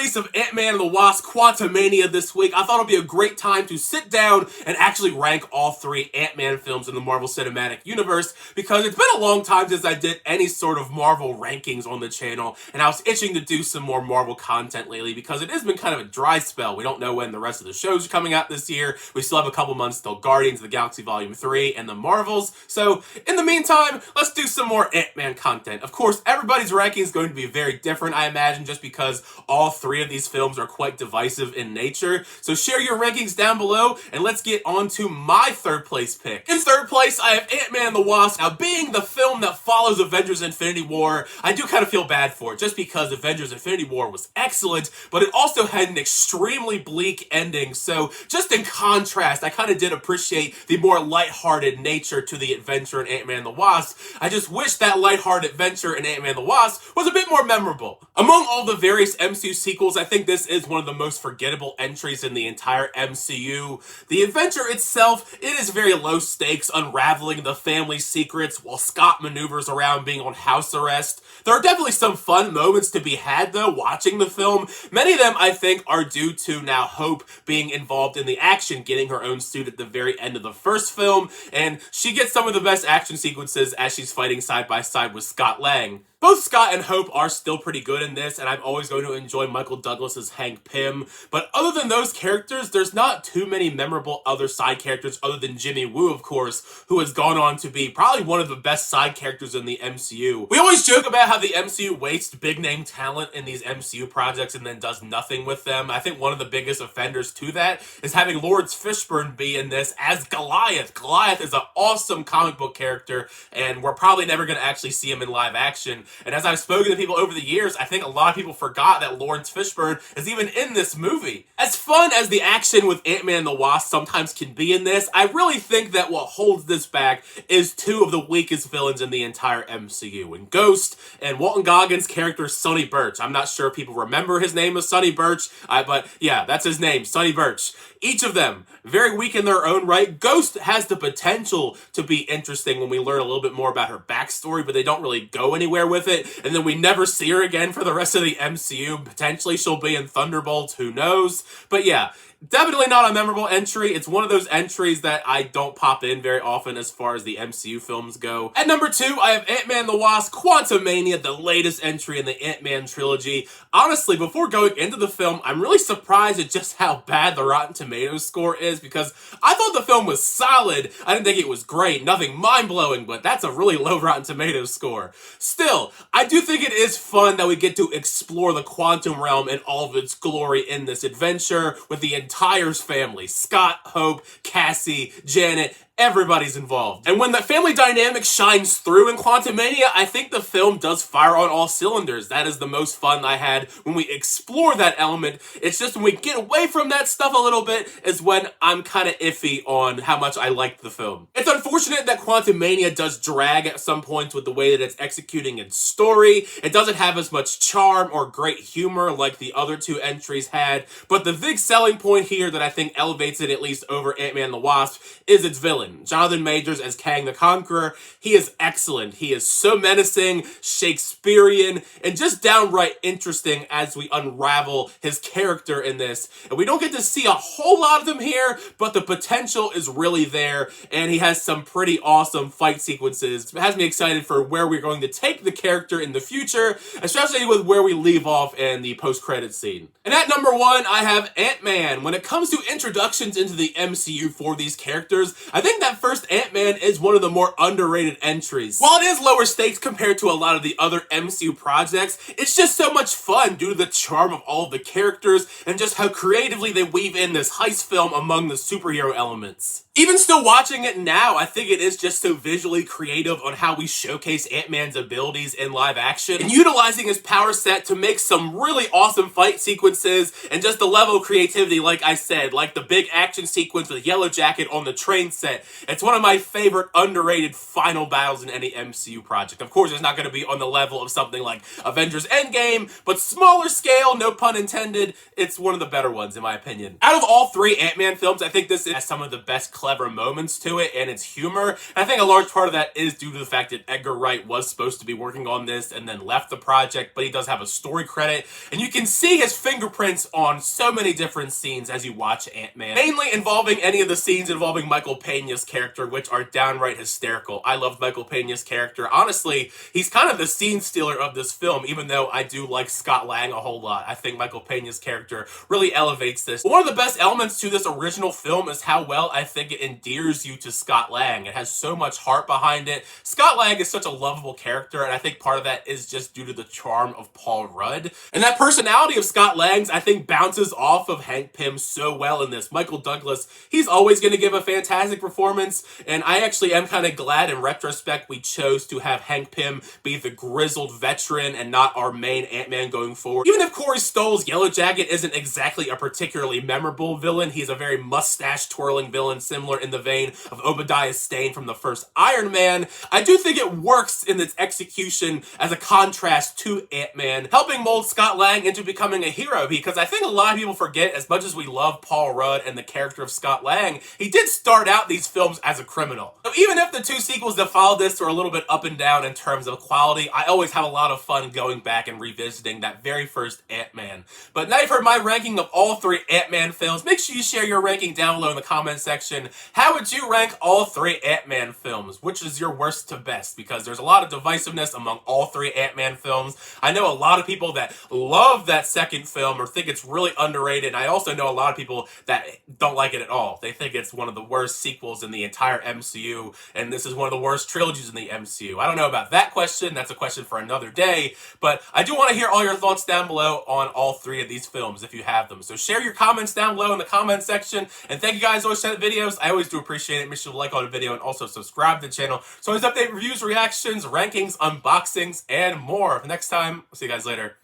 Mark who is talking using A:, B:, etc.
A: release of Ant-Man and the Wasp Quantumania this week, I thought it would be a great time to sit down and actually rank all 3 Ant-Man films in the Marvel Cinematic Universe, because it's been a long time since I did any sort of Marvel rankings on the channel, and I was itching to do some more Marvel content lately because it has been kind of a dry spell. We don't know when the rest of the shows are coming out this year. We still have a couple months till Guardians of the Galaxy Volume 3 and the Marvels, so in the meantime, let's do some more Ant-Man content. Of course, everybody's ranking is going to be very different, I imagine, just because all 3 of these films are quite divisive in nature. So share your rankings down below, and let's get on to my 3rd place pick. In 3rd place, I have Ant-Man and the Wasp. Now, being the film that follows Avengers Infinity War, I do kind of feel bad for it, just because Avengers Infinity War was excellent, but it also had an extremely bleak ending. So just in contrast, I kind of did appreciate the more lighthearted nature to the adventure in Ant-Man and the Wasp. I just wish that lighthearted adventure in Ant-Man and the Wasp was a bit more memorable. Among all the various MCU sequels, I think this is one of the most forgettable entries in the entire MCU. The adventure itself, it is very low stakes, unraveling the family secrets while Scott maneuvers around being on house arrest. There are definitely some fun moments to be had, though, watching the film. Many of them, I think, are due to now Hope being involved in the action, getting her own suit at the very end of the first film, and she gets some of the best action sequences as she's fighting side by side with Scott Lang. Both Scott and Hope are still pretty good in this, and I'm always going to enjoy Michael Douglas's Hank Pym. But other than those characters, there's not too many memorable other side characters other than Jimmy Woo, of course, who has gone on to be probably one of the best side characters in the MCU. We always joke about how the MCU wastes big-name talent in these MCU projects and then does nothing with them. I think one of the biggest offenders to that is having Lawrence Fishburne be in this as Goliath. Goliath is an awesome comic book character, and we're probably never going to actually see him in live action. And as I've spoken to people over the years, I think a lot of people forgot that Lawrence Fishburne is even in this movie. As fun as the action with Ant-Man and the Wasp sometimes can be in this, I really think that what holds this back is 2 of the weakest villains in the entire MCU, and Ghost and Walton Goggins' character Sonny Birch. I'm not sure if people remember his name as Sonny Birch, but yeah, that's his name, Sonny Birch. Each of them, very weak in their own right. Ghost has the potential to be interesting when we learn a little bit more about her backstory, but they don't really go anywhere with it, and then we never see her again for the rest of the MCU. Potentially she'll be in Thunderbolts, who knows? But yeah, definitely not a memorable entry. It's one of those entries that I don't pop in very often as far as the MCU films go. At number 2, I have Ant-Man and the Wasp Quantumania, the latest entry in the Ant-Man trilogy. Honestly, before going into the film, I'm really surprised at just how bad the Rotten Tomatoes score is, because I thought the film was solid. I didn't think it was great, nothing mind-blowing, but that's a really low Rotten Tomatoes score. Still, I do think it is fun that we get to explore the quantum realm in all of its glory in this adventure with the entire family. Scott, Hope, Cassie, Janet, everybody's involved. And when that family dynamic shines through in Quantumania, I think the film does fire on all cylinders. That is the most fun I had when we explore that element. It's just when we get away from that stuff a little bit is when I'm kind of iffy on how much I liked the film. It's unfortunate that Quantumania does drag at some points with the way that it's executing its story. It doesn't have as much charm or great humor like the other 2 entries had, but the big selling point here that I think elevates it at least over Ant-Man and the Wasp is its villain. Jonathan Majors as Kang the Conqueror. He is excellent. He is so menacing, Shakespearean, and just downright interesting as we unravel his character in this. And we don't get to see a whole lot of them here, but the potential is really there, and he has some pretty awesome fight sequences. It has me excited for where we're going to take the character in the future, especially with where we leave off in the post-credits scene. And at number 1, I have Ant-Man. When it comes to introductions into the MCU for these characters, I think that first Ant-Man is one of the more underrated entries. While it is lower stakes compared to a lot of the other MCU projects, it's just so much fun due to the charm of all of the characters and just how creatively they weave in this heist film among the superhero elements. Even still watching it now, I think it is just so visually creative on how we showcase Ant-Man's abilities in live action and utilizing his power set to make some really awesome fight sequences and just the level of creativity, like I said, like the big action sequence with Yellow Jacket on the train set that it's one of my favorite underrated final battles in any MCU project. Of course, it's not going to be on the level of something like Avengers Endgame, but smaller scale, no pun intended, it's one of the better ones in my opinion. Out of all three Ant-Man films, I think this has some of the best clever moments to it and its humor. And I think a large part of that is due to the fact that Edgar Wright was supposed to be working on this and then left the project, but he does have a story credit, and you can see his fingerprints on so many different scenes as you watch Ant-Man, mainly involving any of the scenes involving Michael Peña's character, which are downright hysterical. I love Michael Peña's character. Honestly, he's kind of the scene stealer of this film, even though I do like Scott Lang a whole lot. I think Michael Peña's character really elevates this. But one of the best elements to this original film is how well I think it endears you to Scott Lang. It has so much heart behind it. Scott Lang is such a lovable character, and I think part of that is just due to the charm of Paul Rudd. And that personality of Scott Lang's, I think, bounces off of Hank Pym so well in this. Michael Douglas, he's always going to give a fantastic performance, and I actually am kind of glad in retrospect we chose to have Hank Pym be the grizzled veteran and not our main Ant-Man going forward. Even if Corey Stoll's Yellow Jacket isn't exactly a particularly memorable villain, he's a very mustache-twirling villain similar in the vein of Obadiah Stane from the first Iron Man. I do think it works in its execution as a contrast to Ant-Man, helping mold Scott Lang into becoming a hero, because I think a lot of people forget, as much as we love Paul Rudd and the character of Scott Lang, he did start out these films as a criminal. So even if the two sequels that followed this are a little bit up and down in terms of quality, I always have a lot of fun going back and revisiting that very first Ant-Man. But now you've heard my ranking of all three Ant-Man films. Make sure you share your ranking down below in the comment section. How would you rank all three Ant-Man films? Which is your worst to best? Because there's a lot of divisiveness among all three Ant-Man films. I know a lot of people that love that second film or think it's really underrated. And I also know a lot of people that don't like it at all. They think it's one of the worst sequels in the entire MCU, and this is one of the worst trilogies in the MCU. I don't know about that question. That's a question for another day. But I do want to hear all your thoughts down below on all three of these films if you have them. So share your comments down below in the comment section. And thank you guys who always send videos. I always do appreciate it. Make sure to like on the video and also subscribe to the channel. So I always update reviews, reactions, rankings, unboxings, and more. Next time, I'll see you guys later.